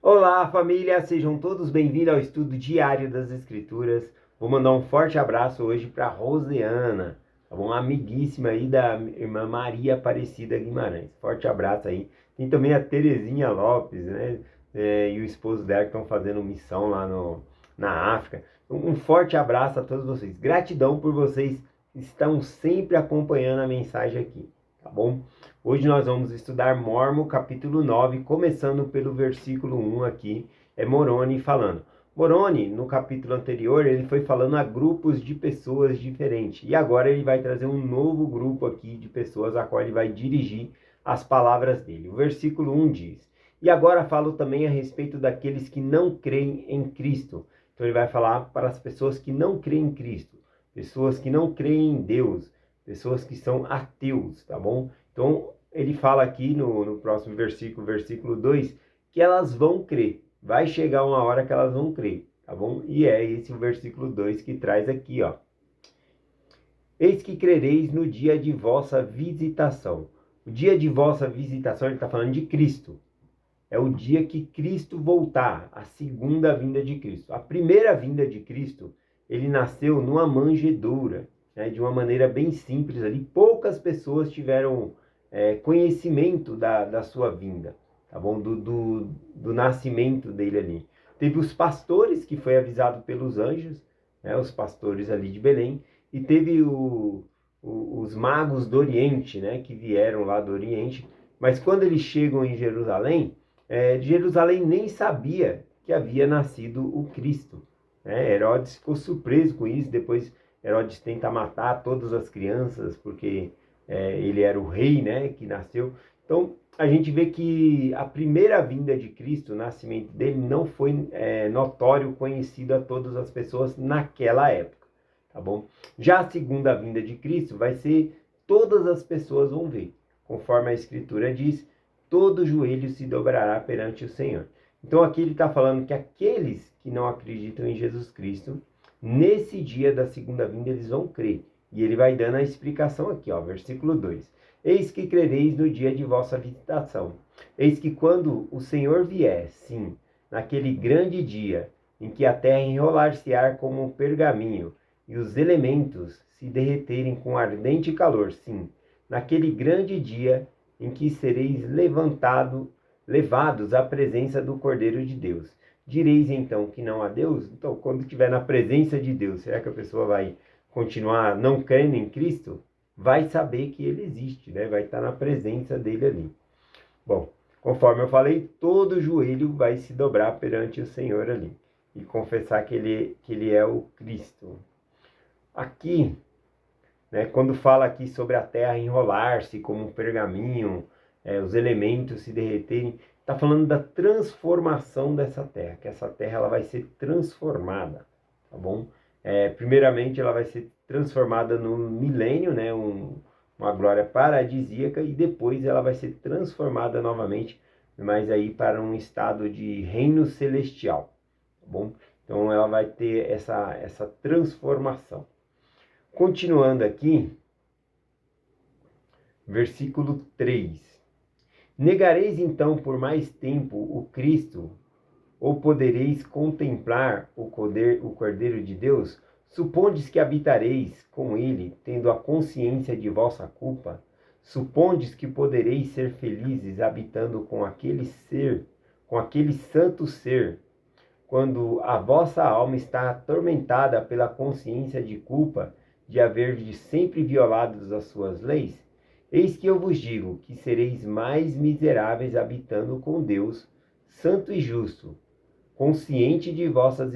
Olá, família! Sejam todos bem-vindos ao estudo diário das Escrituras. Vou mandar um forte abraço hoje para Rosiana, tá bom? Amiguíssima aí da irmã Maria Aparecida Guimarães. Forte abraço aí. Tem também a Terezinha Lopes, né? E o esposo dela que estão fazendo missão lá na África. Um forte abraço a todos vocês. Gratidão por vocês que estão sempre acompanhando a mensagem aqui, tá bom? Hoje nós vamos estudar Mormon, capítulo 9, começando pelo versículo 1 aqui, é Moroni falando. Moroni, no capítulo anterior, ele foi falando a grupos de pessoas diferentes. E agora ele vai trazer um novo grupo aqui de pessoas a qual ele vai dirigir as palavras dele. O versículo 1 diz: E agora falo também a respeito daqueles que não creem em Cristo. Então ele vai falar para as pessoas que não creem em Cristo, pessoas que não creem em Deus, pessoas que são ateus, tá bom? Então, ele fala aqui no próximo versículo, versículo 2, que elas vão crer. Vai chegar uma hora que elas vão crer, tá bom? E é esse o versículo 2 que traz aqui, ó. Eis que crereis no dia de vossa visitação. O dia de vossa visitação, ele está falando de Cristo. É o dia que Cristo voltar, a segunda vinda de Cristo. A primeira vinda de Cristo, ele nasceu numa manjedoura, né, de uma maneira bem simples ali. Poucas pessoas tiveram conhecimento da sua vinda, tá bom? Do nascimento dele ali. Teve os pastores, que foi avisado pelos anjos, né, os pastores ali de Belém, e teve os magos do Oriente, né, que vieram lá do Oriente. Mas quando eles chegam em Jerusalém, Jerusalém nem sabia que havia nascido o Cristo. Herodes ficou surpreso com isso. Depois Herodes tenta matar todas as crianças, porque ele era o rei, né, que nasceu. Então a gente vê que a primeira vinda de Cristo, o nascimento dele, não foi notório, conhecido a todas as pessoas naquela época, tá bom? Já a segunda vinda de Cristo vai ser, todas as pessoas vão ver, conforme a Escritura diz, todo joelho se dobrará perante o Senhor. Então aqui ele está falando que aqueles que não acreditam em Jesus Cristo, nesse dia da segunda vinda, eles vão crer. E ele vai dando a explicação aqui, ó, versículo 2. Eis que crereis no dia de vossa visitação. Eis que quando o Senhor vier, sim, naquele grande dia, em que a terra enrolar-se-á como um pergaminho, e os elementos se derreterem com ardente calor, sim, naquele grande dia em que sereis levados à presença do Cordeiro de Deus. Direis então que não há Deus? Então, quando estiver na presença de Deus, será que a pessoa vai continuar não crendo em Cristo? Vai saber que ele existe, né? Vai estar na presença dele ali. Bom, conforme eu falei, todo joelho vai se dobrar perante o Senhor ali e confessar que ele é o Cristo. Aqui, né, quando fala aqui sobre a terra enrolar-se como um pergaminho, os elementos se derreterem, está falando da transformação dessa terra, que essa terra ela vai ser transformada, tá bom? Primeiramente ela vai ser transformada no milênio, né, uma glória paradisíaca, e depois ela vai ser transformada novamente, mas aí para um estado de reino celestial, tá bom? Então ela vai ter essa transformação. Continuando aqui, versículo 3. Negareis então por mais tempo o Cristo, ou podereis contemplar o Cordeiro de Deus? Supondes que habitareis com ele, tendo a consciência de vossa culpa? Supondes que podereis ser felizes habitando com aquele ser, com aquele santo ser, quando a vossa alma está atormentada pela consciência de culpa de haverdes sempre violado as suas leis? Eis que eu vos digo que sereis mais miseráveis habitando com Deus, santo e justo, consciente de vossas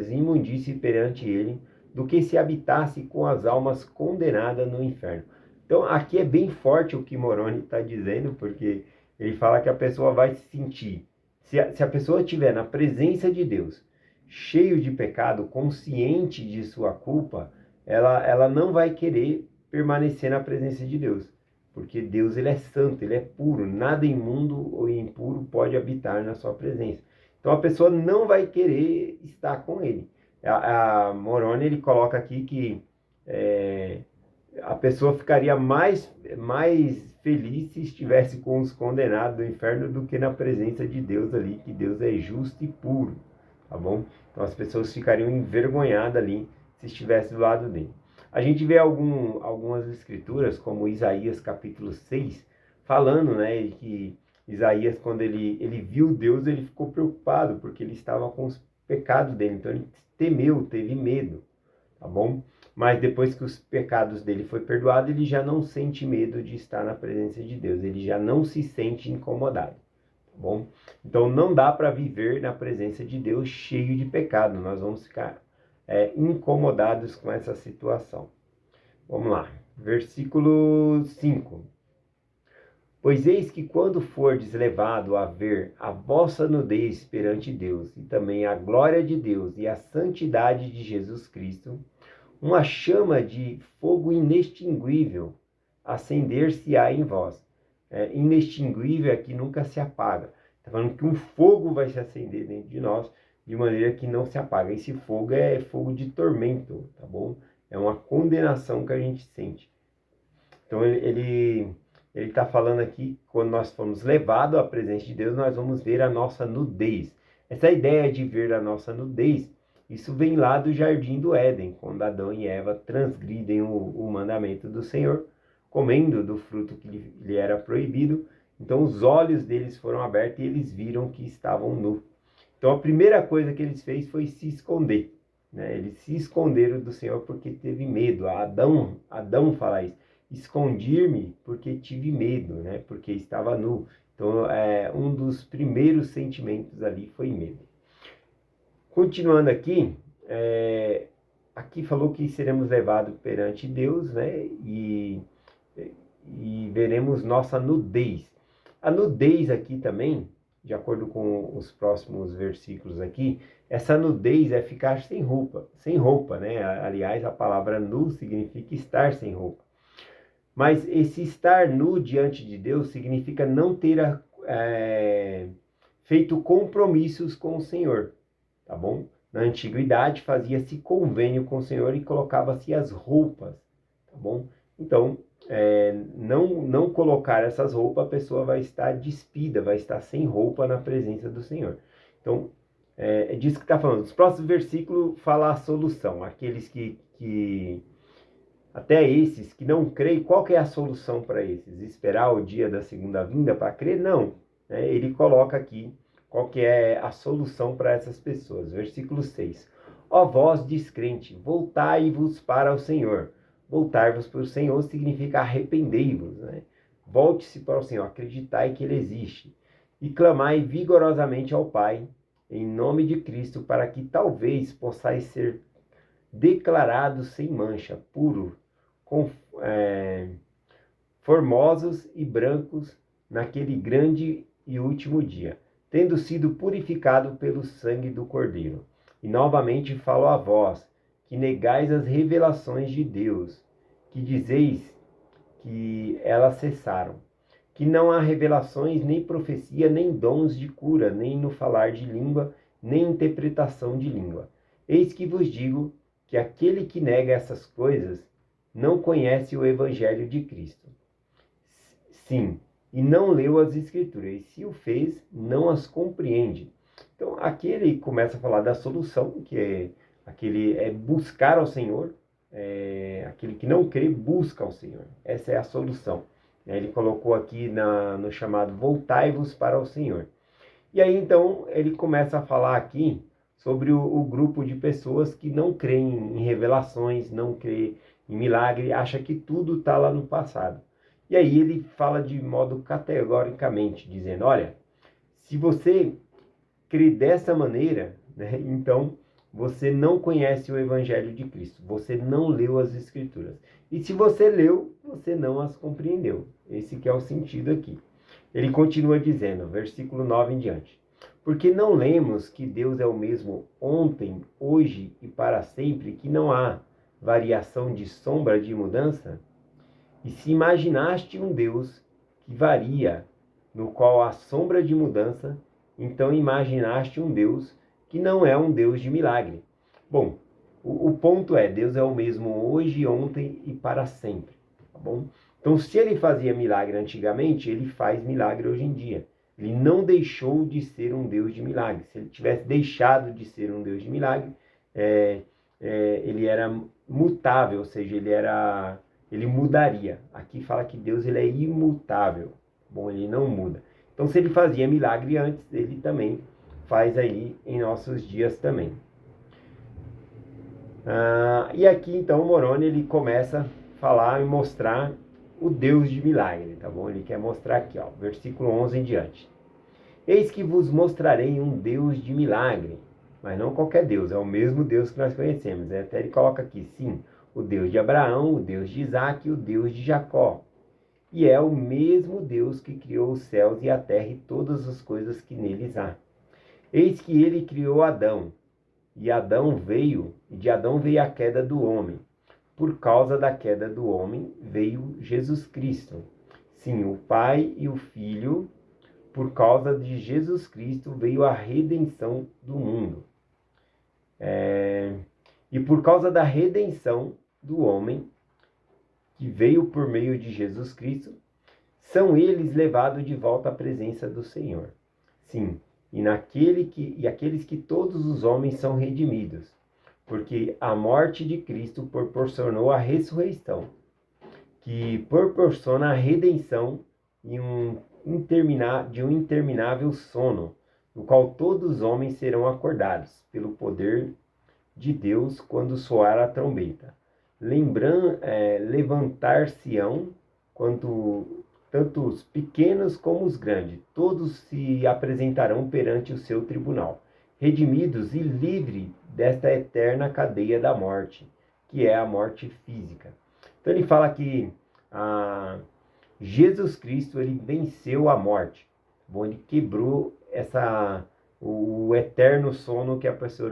imundícies perante ele, do que se habitasse com as almas condenadas no inferno. Então aqui é bem forte o que Moroni está dizendo, porque ele fala que a pessoa vai se sentir, se a pessoa estiver na presença de Deus, cheio de pecado, consciente de sua culpa, ela não vai querer permanecer na presença de Deus, porque Deus ele é santo, ele é puro, nada imundo ou impuro pode habitar na sua presença. Então a pessoa não vai querer estar com ele. A Moroni ele coloca aqui que a pessoa ficaria mais feliz se estivesse com os condenados do inferno do que na presença de Deus ali, que Deus é justo e puro, tá bom? Então as pessoas ficariam envergonhadas ali se estivesse do lado dele. A gente vê algumas escrituras, como Isaías capítulo 6, falando, né, que Isaías, quando ele viu Deus, ele ficou preocupado, porque ele estava com os pecados dele, então ele temeu, teve medo, tá bom? Mas depois que os pecados dele foi perdoado, ele já não sente medo de estar na presença de Deus, ele já não se sente incomodado, tá bom? Então não dá para viver na presença de Deus cheio de pecado, nós vamos ficar incomodados com essa situação. Vamos lá, versículo 5. Pois eis que quando fordes levado a ver a vossa nudez perante Deus, e também a glória de Deus e a santidade de Jesus Cristo, uma chama de fogo inextinguível acender-se-á em vós. Inextinguível é que nunca se apaga. Está falando que um fogo vai se acender dentro de nós, de maneira que não se apaga. Esse fogo é fogo de tormento, tá bom? É uma condenação que a gente sente. Então ele está falando aqui, quando nós formos levados à presença de Deus, nós vamos ver a nossa nudez. Essa ideia de ver a nossa nudez, isso vem lá do Jardim do Éden, quando Adão e Eva transgridem o mandamento do Senhor, comendo do fruto que lhe era proibido. Então os olhos deles foram abertos e eles viram que estavam nus. Então a primeira coisa que eles fez foi se esconder, né? Eles se esconderam do Senhor porque teve medo. Adão fala isso. Escondi-me porque tive medo, né? Porque estava nu. Então, um dos primeiros sentimentos ali foi medo. Continuando aqui, aqui falou que seremos levados perante Deus, né? E veremos nossa nudez. A nudez aqui também, de acordo com os próximos versículos aqui, essa nudez é ficar sem roupa, né? Aliás, a palavra nu significa estar sem roupa. Mas esse estar nu diante de Deus significa não ter feito compromissos com o Senhor, tá bom? Na antiguidade fazia-se convênio com o Senhor e colocava-se as roupas, tá bom? Então, não colocar essas roupas, a pessoa vai estar despida, vai estar sem roupa na presença do Senhor. Então, é disso que está falando. Os próximos versículos falam a solução. Aqueles que até esses que não creem, qual que é a solução para esses? Esperar o dia da segunda vinda para crer? Não. Ele coloca aqui qual que é a solução para essas pessoas. Versículo 6. Ó vós descrente, voltai-vos para o Senhor. Voltar-vos para o Senhor significa arrependei-vos, né? Volte-se para o Senhor, acreditai que Ele existe. E clamai vigorosamente ao Pai, em nome de Cristo, para que talvez possais ser declarados sem mancha, puro, formosos e brancos naquele grande e último dia, tendo sido purificado pelo sangue do Cordeiro. E novamente falo a vós, que negais as revelações de Deus, que dizeis que elas cessaram, que não há revelações, nem profecia, nem dons de cura, nem no falar de língua, nem interpretação de língua. Eis que vos digo que aquele que nega essas coisas não conhece o Evangelho de Cristo. Sim, e não leu as Escrituras, e se o fez, não as compreende. Então, aqui ele começa a falar da solução, que é aquele buscar ao Senhor, aquele que não crê, busca ao Senhor. Essa é a solução. Ele colocou aqui no chamado voltai-vos para o Senhor. E aí, então, ele começa a falar aqui sobre o grupo de pessoas que não creem em revelações, não creem em milagre, acha que tudo está lá no passado. E aí ele fala de modo categoricamente, dizendo, olha, se você crê dessa maneira, né, então você não conhece o Evangelho de Cristo, você não leu as Escrituras. E se você leu, você não as compreendeu. Esse que é o sentido aqui. Ele continua dizendo, versículo 9 em diante. Porque não lemos que Deus é o mesmo ontem, hoje e para sempre, que não há variação de sombra de mudança? E se imaginaste um Deus que varia, no qual há sombra de mudança, então imaginaste um Deus que não é um Deus de milagre. Bom, o ponto é, Deus é o mesmo hoje, ontem e para sempre, tá bom? Então, se ele fazia milagre antigamente, ele faz milagre hoje em dia. Ele não deixou de ser um Deus de milagre. Se ele tivesse deixado de ser um Deus de milagre, ele era mutável, ou seja, ele mudaria. Aqui fala que Deus ele é imutável. Bom, ele não muda. Então, se ele fazia milagre antes, ele também faz aí em nossos dias também. E aqui, então, o Moroni ele começa a falar e mostrar o Deus de milagre, tá bom? Ele quer mostrar aqui, ó, versículo 11 em diante. Eis que vos mostrarei um Deus de milagre, mas não qualquer Deus, é o mesmo Deus que nós conhecemos. Até ele coloca aqui, sim, o Deus de Abraão, o Deus de Isaac e o Deus de Jacó. E é o mesmo Deus que criou os céus e a terra e todas as coisas que neles há. Eis que ele criou Adão, e de Adão veio a queda do homem. Por causa da queda do homem veio Jesus Cristo. Sim, o Pai e o Filho, por causa de Jesus Cristo, veio a redenção do mundo. E por causa da redenção do homem, que veio por meio de Jesus Cristo, são eles levados de volta à presença do Senhor. Sim, e aqueles que todos os homens são redimidos, porque a morte de Cristo proporcionou a ressurreição, que proporciona a redenção de um interminável sono, no qual todos os homens serão acordados pelo poder de Deus quando soar a trombeta. Levantar-se-ão tanto os pequenos como os grandes, todos se apresentarão perante o seu tribunal, redimidos e livres desta eterna cadeia da morte, que é a morte física. Então ele fala que Jesus Cristo ele venceu a morte. Bom, ele quebrou o eterno sono que a pessoa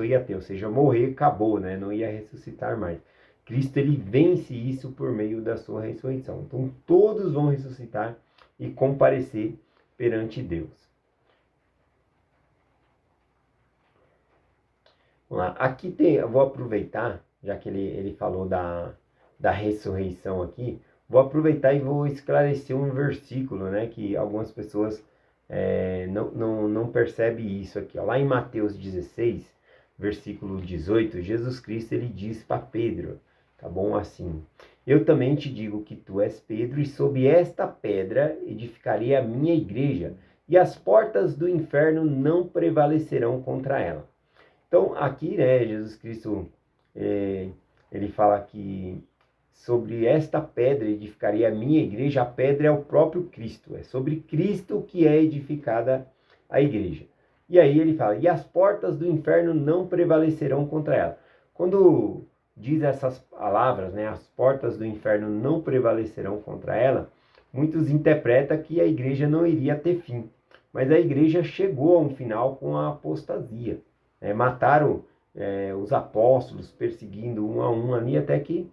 ia ter, ou seja, morrer, acabou, né? Não ia ressuscitar mais. Cristo ele vence isso por meio da sua ressurreição. Então todos vão ressuscitar e comparecer perante Deus. Vamos lá. Aqui eu vou aproveitar, já que ele falou da ressurreição aqui, vou aproveitar e vou esclarecer um versículo, né, que algumas pessoas não percebem isso aqui. Ó. Lá em Mateus 16, versículo 18, Jesus Cristo ele diz para Pedro, tá bom? Assim, eu também te digo que tu és Pedro, e sob esta pedra edificarei a minha igreja, e as portas do inferno não prevalecerão contra ela. Então, aqui, né, Jesus Cristo, ele fala que sobre esta pedra edificarei a minha igreja. A pedra é o próprio Cristo, é sobre Cristo que é edificada a igreja. E aí ele fala, e as portas do inferno não prevalecerão contra ela. Quando diz essas palavras, né, as portas do inferno não prevalecerão contra ela, muitos interpretam que a igreja não iria ter fim. Mas a igreja chegou a um final com a apostasia. Mataram os apóstolos, perseguindo um a um ali, até que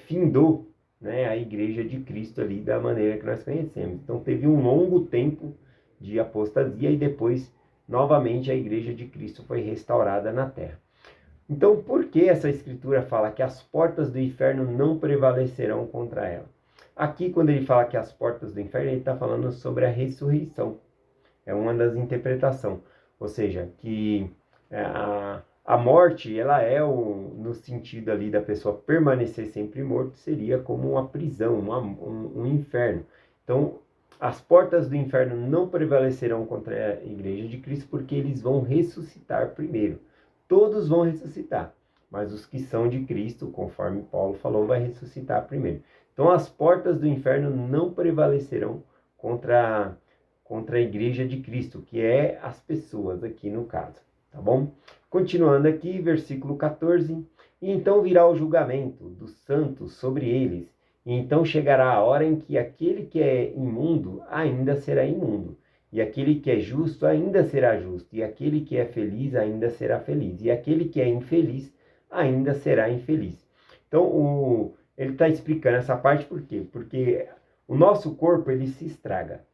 findou, né, a igreja de Cristo ali da maneira que nós conhecemos. Então teve um longo tempo de apostasia e depois, novamente, a igreja de Cristo foi restaurada na terra. Então, por que essa escritura fala que as portas do inferno não prevalecerão contra ela? Aqui, quando ele fala que as portas do inferno, ele está falando sobre a ressurreição. É uma das interpretações. Ou seja, que a morte, ela no sentido ali da pessoa permanecer sempre morto, seria como uma prisão, um inferno. Então, as portas do inferno não prevalecerão contra a igreja de Cristo, porque eles vão ressuscitar primeiro. Todos vão ressuscitar, mas os que são de Cristo, conforme Paulo falou, vai ressuscitar primeiro. Então, as portas do inferno não prevalecerão contra a igreja de Cristo, que é as pessoas aqui no caso, tá bom? Continuando aqui, versículo 14, e então virá o julgamento dos santos sobre eles, e então chegará a hora em que aquele que é imundo ainda será imundo, e aquele que é justo ainda será justo, e aquele que é feliz ainda será feliz, e aquele que é infeliz ainda será infeliz. Então, ele está explicando essa parte por quê? Porque o nosso corpo, ele se estraga.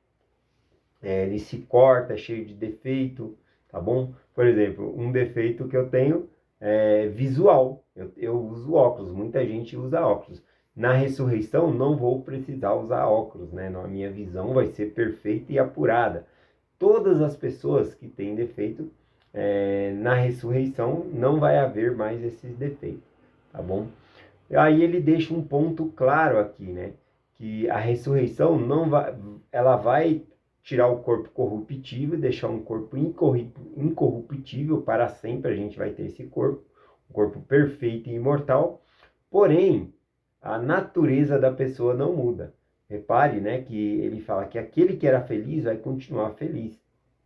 Ele se corta, é cheio de defeito, tá bom? Por exemplo, um defeito que eu tenho visual. Eu uso óculos, muita gente usa óculos. Na ressurreição não vou precisar usar óculos, né? A minha visão vai ser perfeita e apurada. Todas as pessoas que têm defeito, na ressurreição não vai haver mais esses defeitos, tá bom? Aí ele deixa um ponto claro aqui, né? Que a ressurreição não vai, ela vai tirar o corpo corruptível e deixar um corpo incorruptível para sempre. A gente vai ter esse corpo, um corpo perfeito e imortal. Porém, a natureza da pessoa não muda. Repare, né, que ele fala que aquele que era feliz vai continuar feliz.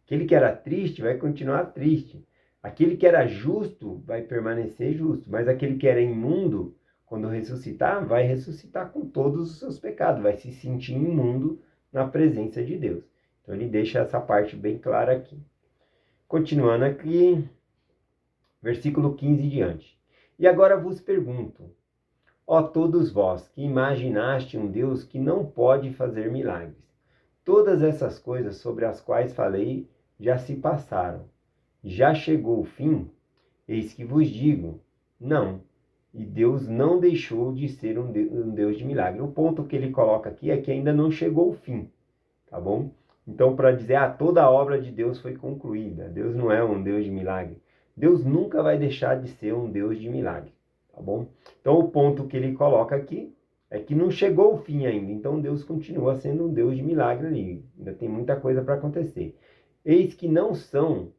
Aquele que era triste vai continuar triste. Aquele que era justo vai permanecer justo. Mas aquele que era imundo, quando ressuscitar, vai ressuscitar com todos os seus pecados. Vai se sentir imundo na presença de Deus. Então ele deixa essa parte bem clara aqui. Continuando aqui, versículo 15 em diante. E agora vos pergunto, ó todos vós que imaginaste um Deus que não pode fazer milagres. Todas essas coisas sobre as quais falei já se passaram. Já chegou o fim? Eis que vos digo, não. E Deus não deixou de ser um Deus de milagre. O ponto que ele coloca aqui é que ainda não chegou o fim, tá bom? Então, para dizer, toda a obra de Deus foi concluída. Deus não é um Deus de milagre. Deus nunca vai deixar de ser um Deus de milagre, tá bom? Então, o ponto que ele coloca aqui é que não chegou o fim ainda. Então, Deus continua sendo um Deus de milagre ali. Ainda tem muita coisa para acontecer. Eis que não são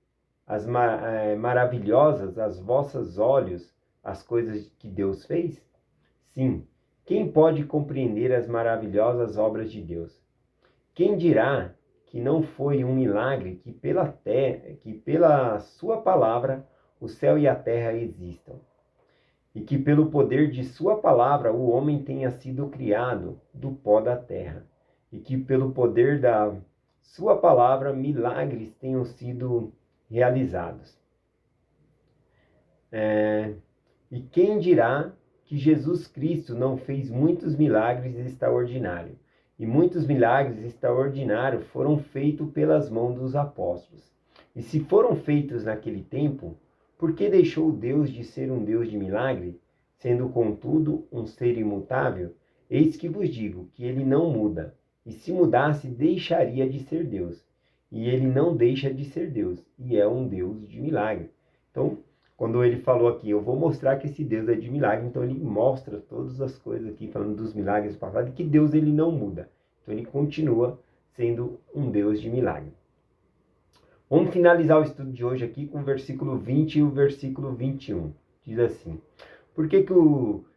as maravilhosas as vossos olhos as coisas que Deus fez? Sim. Quem pode compreender as maravilhosas obras de Deus? Quem dirá que não foi um milagre que pela sua palavra o céu e a terra existam? E que pelo poder de sua palavra o homem tenha sido criado do pó da terra? E que pelo poder da sua palavra milagres tenham sido realizados? E quem dirá que Jesus Cristo não fez muitos milagres extraordinários? E muitos milagres extraordinários foram feitos pelas mãos dos apóstolos. E se foram feitos naquele tempo, por que deixou Deus de ser um Deus de milagre, sendo contudo um ser imutável? Eis que vos digo que ele não muda, e se mudasse deixaria de ser Deus. E ele não deixa de ser Deus, e é um Deus de milagre. Então, quando ele falou aqui, eu vou mostrar que esse Deus é de milagre, então ele mostra todas as coisas aqui, falando dos milagres do passado, e que Deus ele não muda. Então ele continua sendo um Deus de milagre. Vamos finalizar o estudo de hoje aqui com o versículo 20 e o versículo 21. Diz assim,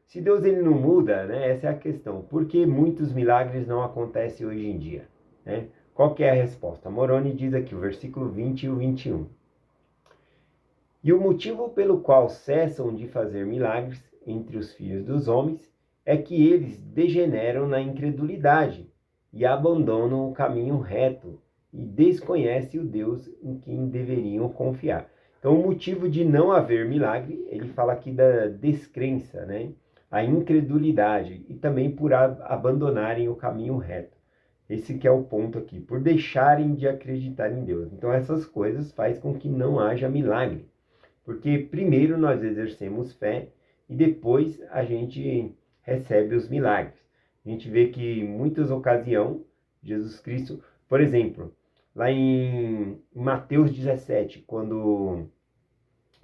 se Deus ele não muda, né, essa é a questão, por que muitos milagres não acontecem hoje em dia? Né? Qual que é a resposta? Moroni diz aqui, o versículo 20 e o 21. E o motivo pelo qual cessam de fazer milagres entre os filhos dos homens é que eles degeneram na incredulidade e abandonam o caminho reto e desconhecem o Deus em quem deveriam confiar. Então, o motivo de não haver milagre, ele fala aqui da descrença, né? A incredulidade e também por abandonarem o caminho reto. Esse que é o ponto aqui, por deixarem de acreditar em Deus. Então, essas coisas fazem com que não haja milagre. Porque primeiro nós exercemos fé e depois a gente recebe os milagres. A gente vê que em muitas ocasiões, Jesus Cristo, por exemplo, lá em Mateus 17, quando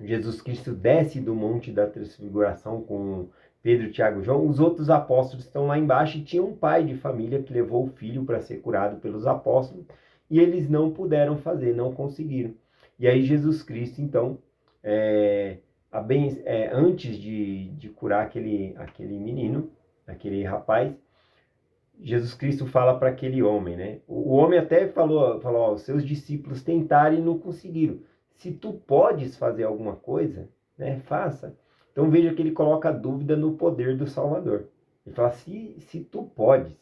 Jesus Cristo desce do Monte da Transfiguração com Pedro, Tiago e João, os outros apóstolos estão lá embaixo e tinha um pai de família que levou o filho para ser curado pelos apóstolos e eles não puderam fazer, não conseguiram. E aí Jesus Cristo, então, antes de curar aquele menino, aquele rapaz, Jesus Cristo fala para aquele homem, né? O homem até falou, os seus discípulos tentaram e não conseguiram. Se tu podes fazer alguma coisa, né, faça. Então veja que ele coloca a dúvida no poder do Salvador. Ele fala, se tu podes,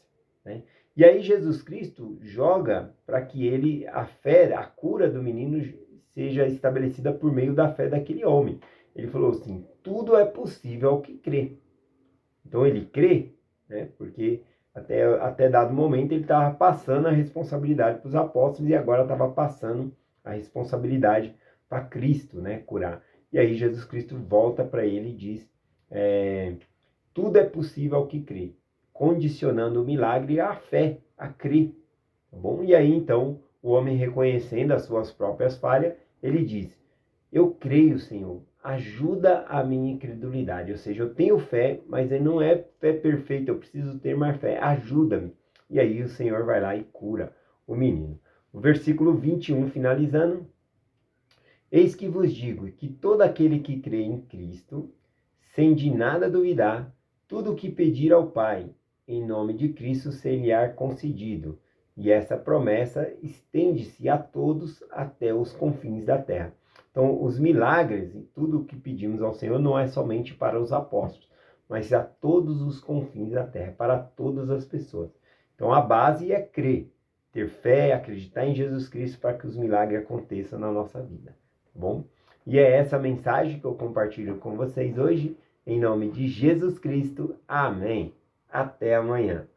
né? E aí Jesus Cristo joga para que a cura do menino seja estabelecida por meio da fé daquele homem. Ele falou assim, tudo é possível ao que crê. Então ele crê, né? Porque até dado momento ele estava passando a responsabilidade para os apóstolos e agora estava passando a responsabilidade para Cristo, né? Curar. E aí Jesus Cristo volta para ele e diz, tudo é possível ao que crê, condicionando o milagre à fé, a crer. Tá bom? E aí então, o homem reconhecendo as suas próprias falhas, ele diz, eu creio, Senhor, ajuda a minha incredulidade. Ou seja, eu tenho fé, mas não é fé perfeita, eu preciso ter mais fé, ajuda-me. E aí o Senhor vai lá e cura o menino. O versículo 21, finalizando. Eis que vos digo que todo aquele que crê em Cristo, sem de nada duvidar, tudo o que pedir ao Pai, em nome de Cristo, ser-lhe-á concedido. E essa promessa estende-se a todos até os confins da terra. Então, os milagres e tudo o que pedimos ao Senhor não é somente para os apóstolos, mas a todos os confins da terra, para todas as pessoas. Então, a base é crer, ter fé, acreditar em Jesus Cristo para que os milagres aconteçam na nossa vida. Tá bom? E é essa mensagem que eu compartilho com vocês hoje, em nome de Jesus Cristo. Amém. Até amanhã.